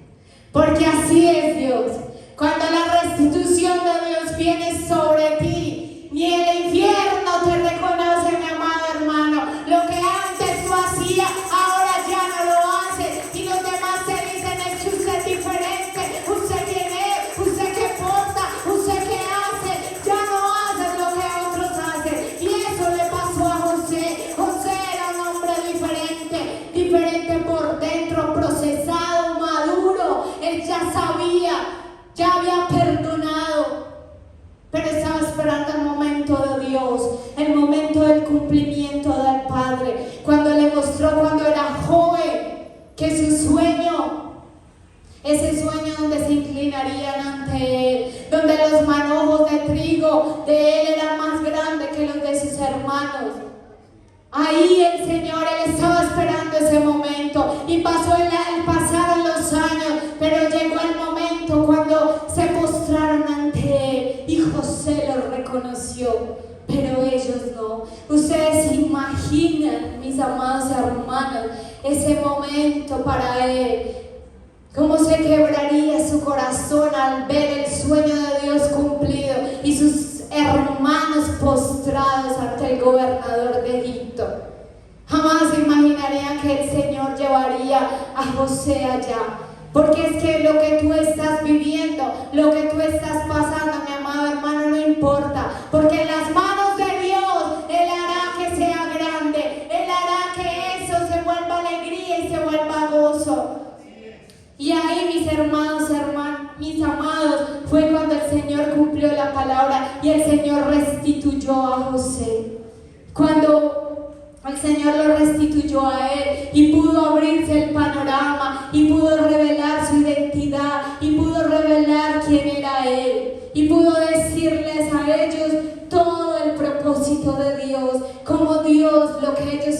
porque así es Dios. Cuando la restitución de Dios viene sobre ti, ni el infierno te reconoce, mi amado hermano. Lo que antes tú hacías, ahora ya no lo haces, y los demás te dicen: es que usted es diferente, usted quién es, usted qué porta, usted qué hace. Ya no haces lo que otros hacen. Y eso le pasó a José. José era un hombre diferente por dentro, procesado, maduro. Él ya sabía, ya había perdonado, pero estaba esperando el momento de Dios, el momento del cumplimiento del Padre, cuando le mostró, cuando era joven, que su sueño, ese sueño donde se inclinarían ante Él, donde los manojos de trigo de Él eran más grandes que los de sus hermanos. Ahí el Señor, Él estaba esperando ese momento, y pasaron los años, pero llegó el momento cuando se postraron ante Él, y José lo reconoció, pero ellos no. Ustedes se imaginan, mis amados hermanos, ese momento para Él, cómo se quebraría su corazón al ver el sueño de Dios cumplido y sus hermanos postrados ante el gobernador de Egipto. Jamás imaginarían que el Señor llevaría a José allá. Porque es que lo que tú estás viviendo, lo que tú estás pasando, mi amado hermano, no importa. Porque en las manos de Dios, Él hará que sea grande. Él hará que eso se vuelva alegría y se vuelva gozo. Y ahí, mis hermanos, mis amados, fue cuando el Señor cumplió la palabra y el Señor restituyó a José. Cuando el Señor lo restituyó a él y pudo abrirse el panorama y pudo revelar su identidad y pudo revelar quién era él y pudo decirles a ellos todo el propósito de Dios, como Dios lo que ellos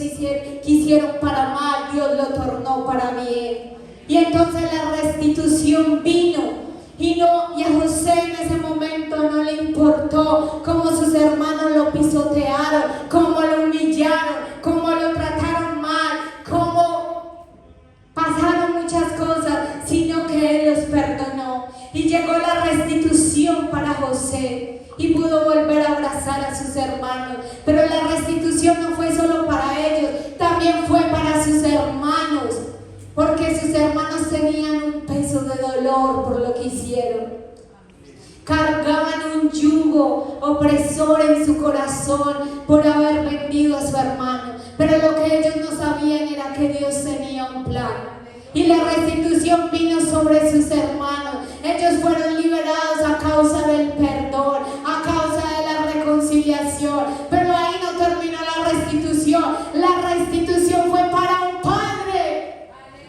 quisieron para mal, Dios lo tornó para bien. Y entonces la restitución vino. Y a José en ese momento no le importó cómo sus hermanos lo pisotearon, cómo lo humillaron, cómo lo trataron mal, cómo pasaron muchas cosas, sino que Él los perdonó. Y llegó la restitución para José y pudo volver a abrazar a sus hermanos. Pero la restitución no fue solo para ellos, también fue para sus hermanos. Porque sus hermanos tenían un peso de dolor por lo que hicieron. Cargaban un yugo opresor en su corazón por haber vendido a su hermano. Pero lo que ellos no sabían era que Dios tenía un plan. Y la restitución vino sobre sus hermanos. Ellos fueron liberados a causa del perdón, a causa de la reconciliación. Pero ahí no terminó la restitución. La restitución fue para un padre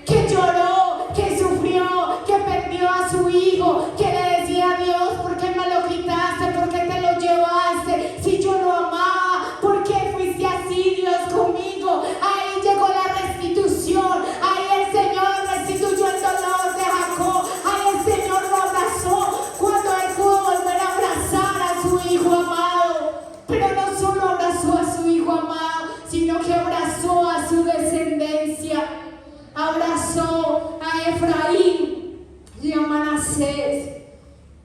que lloró, que sufrió, que perdió a su hijo, que le decía a Dios: ¿por qué me lo quitaste? ¿Por qué te lo llevaste? Si yo lo amaba, ¿por qué fuiste así, Dios, conmigo? Ahí llegó la restitución. Ahí el Señor restituyó el dolor de Jacob. Ahí el Señor lo abrazó cuando él pudo volver a abrazar a su hijo amado. Pero no solo abrazó a su hijo amado, sino que abrazó a su descendencia. Abrazó a Efraín y a Manasés.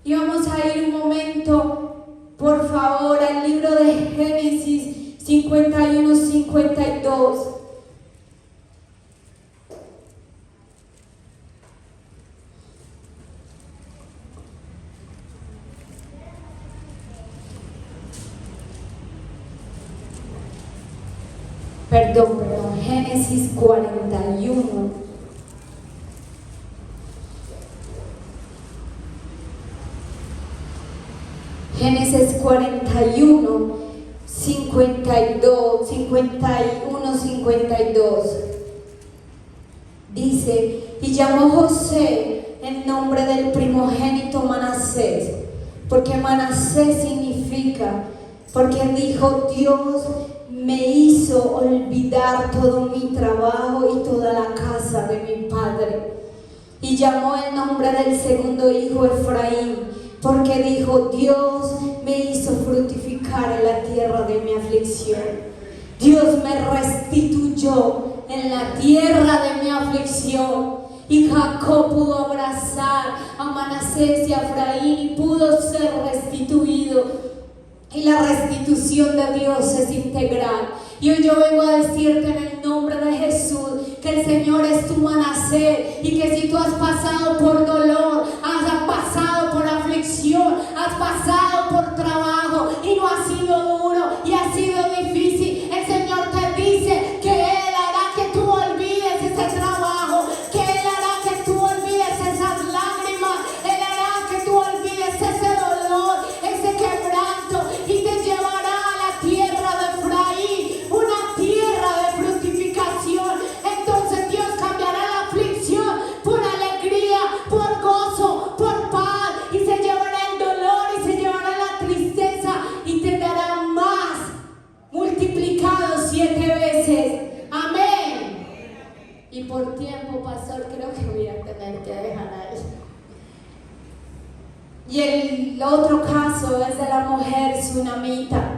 Y vamos a ir un momento, por favor, al libro de Génesis 51-52. Perdón, Génesis 41. Génesis 41, 52, 51, 52. Dice: y llamó José el nombre del primogénito Manasés, porque Manasés significa, porque dijo: Dios me hizo olvidar todo mi trabajo y toda la casa de mi padre. Y llamó el nombre del segundo hijo Efraín, porque dijo: Dios me hizo fructificar en la tierra de mi aflicción. Dios me restituyó en la tierra de mi aflicción. Y Jacob pudo abrazar a Manasés y a Efraín y pudo ser restituido. Y la restitución de Dios es integral. Y hoy yo vengo a decirte en el nombre de Jesús que el Señor es tu Manasés, y que si tú has pasado por dolor, has pasado por aflicción, has pasado por trabajo y no ha sido duro y ha sido difícil, el Señor te dice que Él hará que tú olvides ese trabajo, que Él hará que tú olvides esas lágrimas, Él hará que tú olvides ese dolor, ese quebranto, y te llevará a la tierra de Efraín, una tierra de fructificación. Entonces Dios cambiará la aflicción por alegría, por gozo, por paz, y se llevará el dolor y se llevará la tristeza y te dará más, multiplicado 7 veces. Amén. Y por tiempo, pastor, creo que voy a tener que dejar ahí. Y el otro caso es de la mujer tsunamita.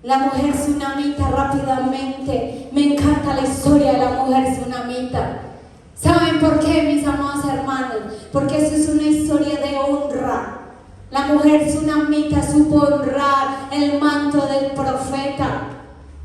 La mujer tsunamita, rápidamente, me encanta la historia de la mujer tsunamita. ¿Saben por qué, mis amados hermanos? Porque eso es una historia de honra. La mujer tsunamita supo honrar el manto del profeta.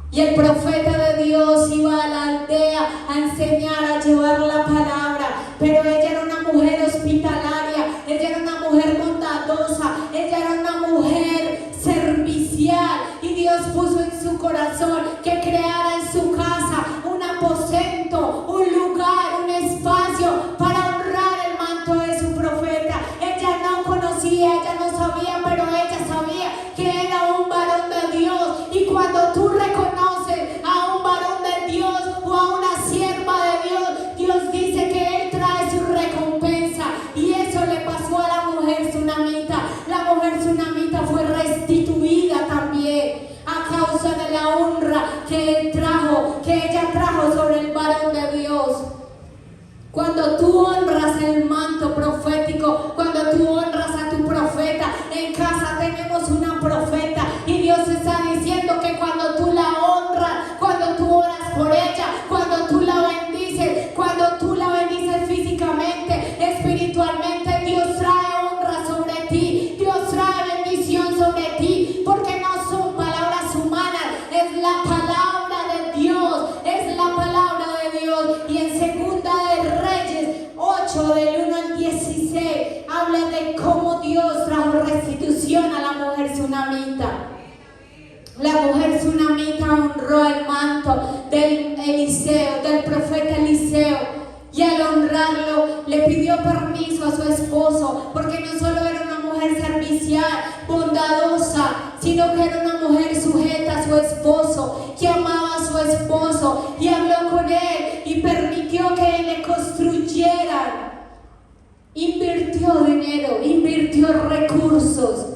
Y el profeta de Dios iba a la aldea a enseñar, a llevar la palabra. pero ella era una mujer hospitalaria, ella era una mujer bondadosa, ella era una mujer servicial, y Dios puso en su corazón que creara en su casa un aposento, un lugar, un espacio para honrar el manto de su profeta. Ella no conocía, ella no sabía, pero ella sabía que era un varón de Dios. Y cuando tú reconoces a un varón de Dios o a una sierva de Dios, Dios dice que Él trae su recompensa. Y eso le pasó a la mujer tsunamita. La mujer tsunamita fue restituida también a causa de la honra que ella trajo sobre el varón de Dios. Cuando tú honras el manto profético, cuando tú honras a tu profeta, en casa tenemos una profeta, y Dios está diciendo que cuando tú la honras, cuando tú oras por ella, cuando tú la bendices físicamente, espiritualmente, Dios trae honra sobre ti, Dios trae bendición sobre ti, porque no son palabras humanas, es la palabra de Dios, es la palabra de Dios. Y en Segunda de Reyes 8 del 1 al 16 habla de cómo Dios trajo restitución a la mujer tsunamita. La mujer tsunamita honró el manto del profeta Eliseo, y al honrarlo le pidió permiso a su esposo, porque no solo era una mujer servicial, bondadosa, sino que era una mujer sujeta a su esposo, que amaba a su esposo, y habló con él y permitió que él le construyera. Invirtió dinero, invirtió recursos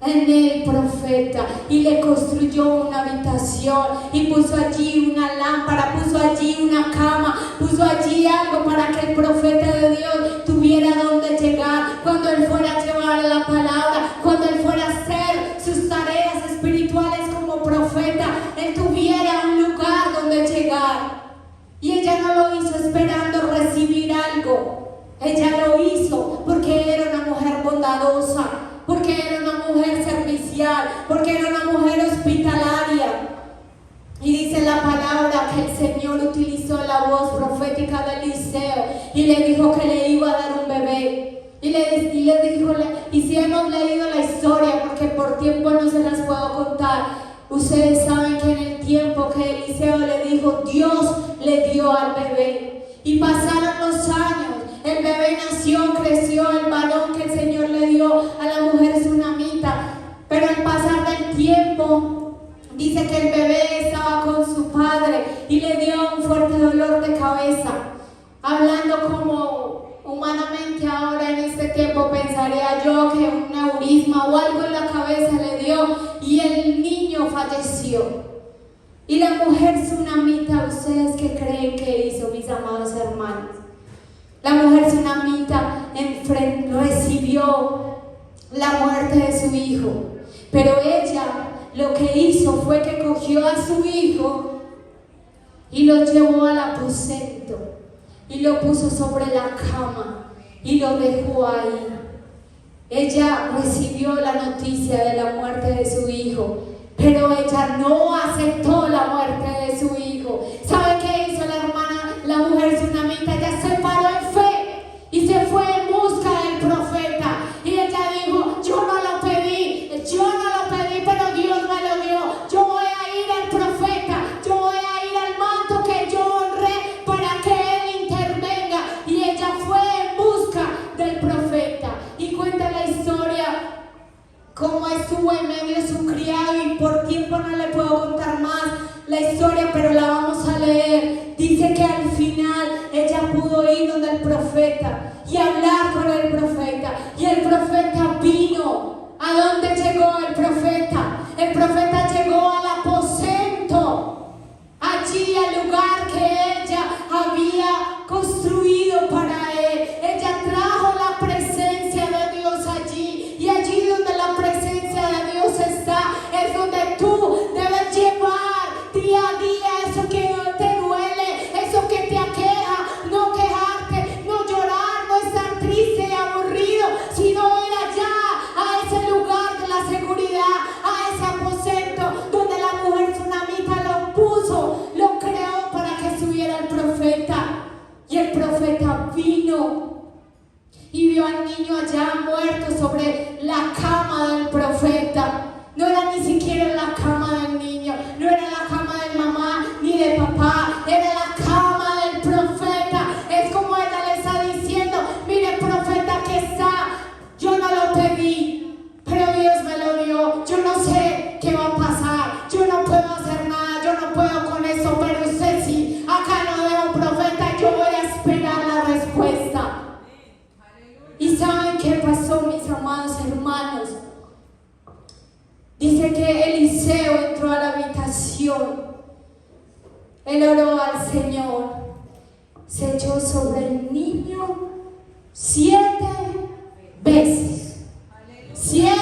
en el profeta, y le construyó una habitación, y puso allí una lámpara, puso allí una cama, puso allí algo para que el profeta de Dios tuviera donde llegar cuando él fuera a llevar la palabra, cuando él fuera a hacer sus tareas espirituales como profeta, él tuviera un lugar donde llegar. Y ella no lo hizo esperando recibir algo, ella lo hizo porque era una mujer bondadosa, porque era una mujer servicial, porque era una mujer hospitalaria. Y dice la palabra que el Señor utilizó la voz profética de Eliseo y le dijo que le iba a dar un bebé. Y le dijo, y si hemos leído la historia, porque por tiempo no se las puedo contar, ustedes saben que en el tiempo que Eliseo le dijo, Dios le dio al bebé. Y pasaron los años, el bebé nació, creció, el varón que el Señor le dio a la mujer tsunamita. Pero al pasar del tiempo, dice que el bebé estaba con su padre y le dio un fuerte dolor de cabeza. Hablando como humanamente ahora en este tiempo, pensaría yo que un neurisma o algo en la cabeza le dio y el niño falleció. Y la mujer tsunamita, ¿ustedes qué creen que hizo, mis amados hermanos? La mujer tsunamita recibió la muerte de su hijo, pero ella lo que hizo fue que cogió a su hijo y lo llevó al aposento y lo puso sobre la cama y lo dejó ahí. Ella recibió la noticia de la muerte de su hijo, pero ella no aceptó la muerte de su hijo. ¿Sabe qué hizo la hermana, la mujer tsunamita? Ella se paró en fe y se fue en busca del profeta. Y ella dijo, yo no lo pedí, pero Dios me lo dio. Yo voy a ir al profeta, yo voy a ir al manto que yo honré para que él intervenga. Y ella fue en busca del profeta. Y cuenta la historia cómo estuvo en medio de su criado, y por tiempo no le puedo contar más la historia, pero la vamos a leer. Dice que al final ella pudo ir donde el profeta y hablar con el profeta, y el profeta vino. ¿A dónde llegó el profeta? El profeta llegó al aposento, allí al lugar que ella había construido para él. Ella trajo la presencia de Dios allí, y allí donde la presencia de Dios está, es donde tú debes llevar día a día eso que te duele, eso que te aqueja. No quejarte, no llorar, no estar triste y aburrido, sino ir allá a ese lugar de la seguridad, a ese aposento Dice que Eliseo entró a la habitación, él oró al Señor, se echó sobre el niño 7 veces. 7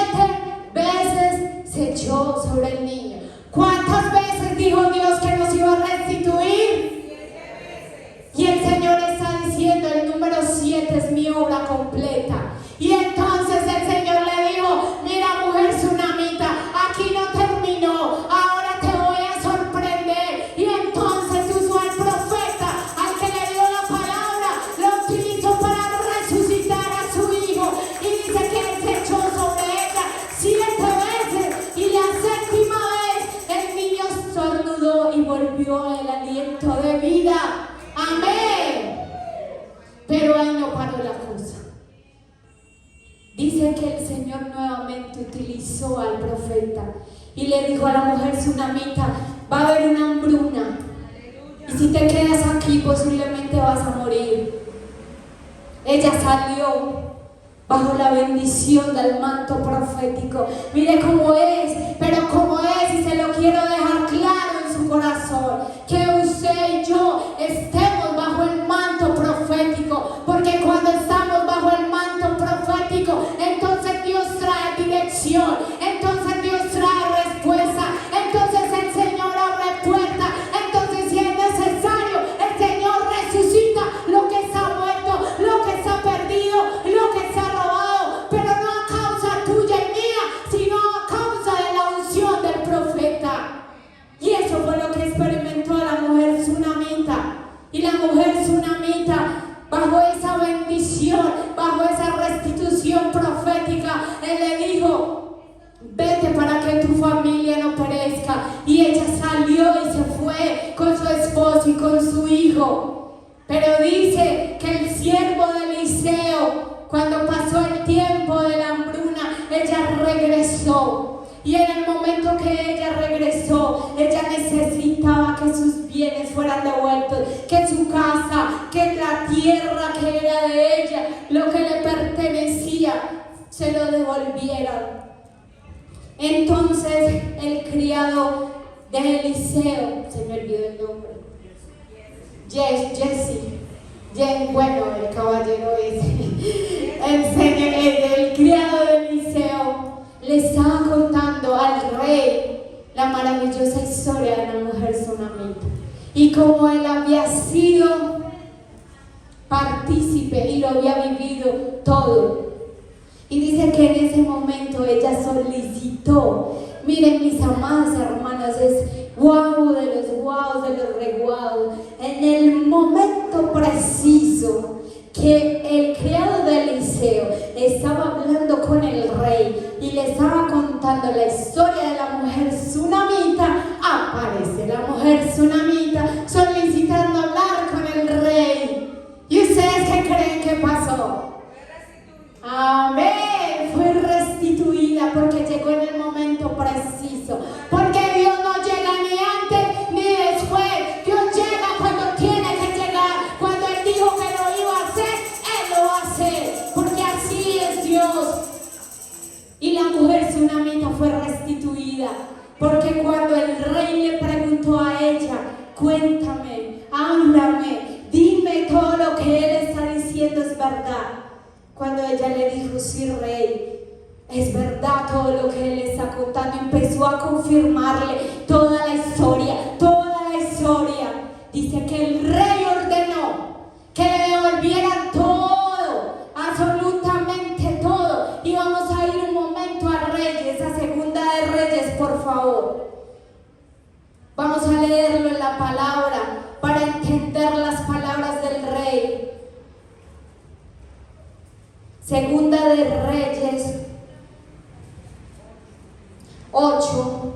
veces se echó sobre el niño. ¿Cuántas veces dijo Dios que nos iba a restituir? 7 veces. Y el Señor está diciendo, el número 7 es mi obra completa. Y entonces el Señor le dijo, mira, mujer tsunamita, aquí no terminó, ahora te voy a sorprender. Y entonces usó al profeta, al que le dio la palabra, lo utilizó para resucitar a su hijo. Y dice que él se echó sobre ella 7 veces. Y la 7ª vez el niño estornudó y volvió el aliento de vida. Amén. Pero ahí no paró la cosa. Dice que el Señor nuevamente utilizó al profeta y le dijo a la mujer tsunamita, va a haber una hambruna y si te quedas aquí posiblemente vas a morir. Ella salió bajo la bendición del manto profético. Mire cómo es, pero cómo es, y se lo quiero dejar claro en su corazón, que usted y yo estemos bajo el manto profético, porque cuando estamos bajo el manto profético, entonces Dios trae dirección, entonces Dios trae respuesta, entonces el Señor abre puertas, entonces si es necesario, el Señor resucita lo que está muerto, lo que está perdido, lo que está robado, pero no a causa tuya y mía, sino a causa de la unción del profeta. Y eso fue lo que experimentó la mujer tsunamita. Y la mujer tsunamita, bajo esa bendición, bajo esa restitución profética, él le dijo, vete para que tu familia no perezca. Y ella salió y se fue con su esposo y con su hijo. Pero dice que el siervo de Eliseo, cuando pasó el tiempo de la hambruna, ella regresó. Y en el momento que ella regresó, ella necesitaba que sus bienes fueran devueltos, que su casa, que la tierra que era de ella, lo que le pertenecía, se lo devolvieran. Entonces el criado de Eliseo, se me olvidó el nombre, bueno, el caballero ese, el criado de Eliseo le estaba contando al rey la maravillosa historia de la mujer tsunamita y cómo él había sido partícipe y lo había vivido todo. Y dice que en ese momento ella solicitó, miren mis amadas hermanas, es guau de los guaus, de los reguados, en el momento preciso que el criado de Eliseo estaba hablando con el rey y le estaba contando la historia de la mujer tsunamita, aparece la mujer tsunamita solicitando hablar con el rey. ¿Y ustedes qué creen que pasó? Amén, fue restituida porque llegó en el momento preciso, porque Dios no llega ni antes ni después. Dios llega cuando tiene que llegar. Cuando Él dijo que lo iba a hacer, Él lo va a hacer, porque así es Dios. Y la mujer tsunamita fue restituida, porque cuando el rey le preguntó a ella, cuéntame, háblame, dime todo lo que él está diciendo es verdad. Cuando ella le dijo, sí, rey, es verdad todo lo que él está contando, empezó a confirmarle toda la historia. Dice que el rey ordenó que le devolvieran todo, absolutamente todo. Y vamos a ir un momento a Reyes, a Segunda de Reyes, por favor. Vamos a leerlo en la palabra para entender las palabras del rey. Segunda de Reyes 8.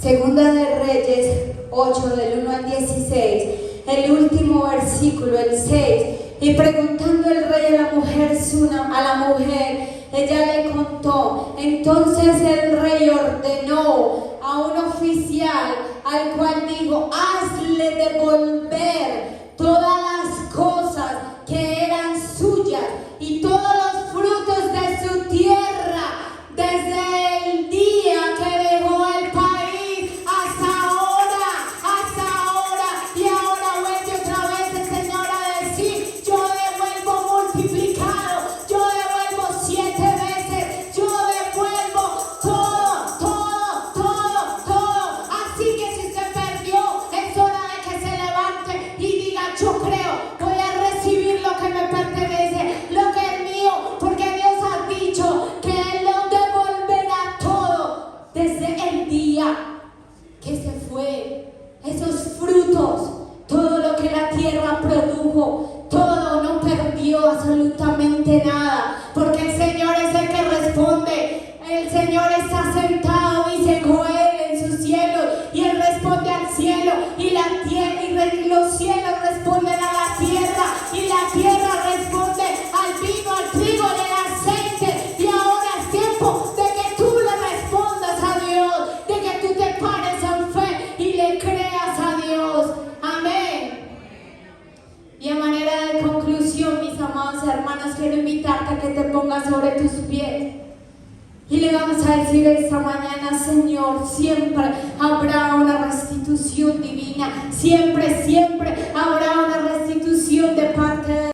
Segunda de Reyes 8, del 1 al 16. El último versículo, el 6. Y preguntando el rey a la mujer, ella le contó. Entonces el rey ordenó a un oficial, al cual dijo, hazle devolver todas las cosas que eran suyas y todos los absolutamente nada, porque el Señor es el que responde. El Señor está sentado, dice Joel, en sus cielos, y Él responde al cielo, y la tierra, y los cielos responden a la tierra, y la tierra responde al vino, al trigo, al aceite. Y ahora es tiempo de que tú le respondas a Dios, de que tú te pares en fe y le creas a Dios. Amén. Y a manera de conclusión, mis amados hermanos, quiero invitarte a que te pongas sobre tus pies. Y le vamos a decir esta mañana: Señor, siempre habrá una restitución divina. Siempre, siempre habrá una restitución de parte de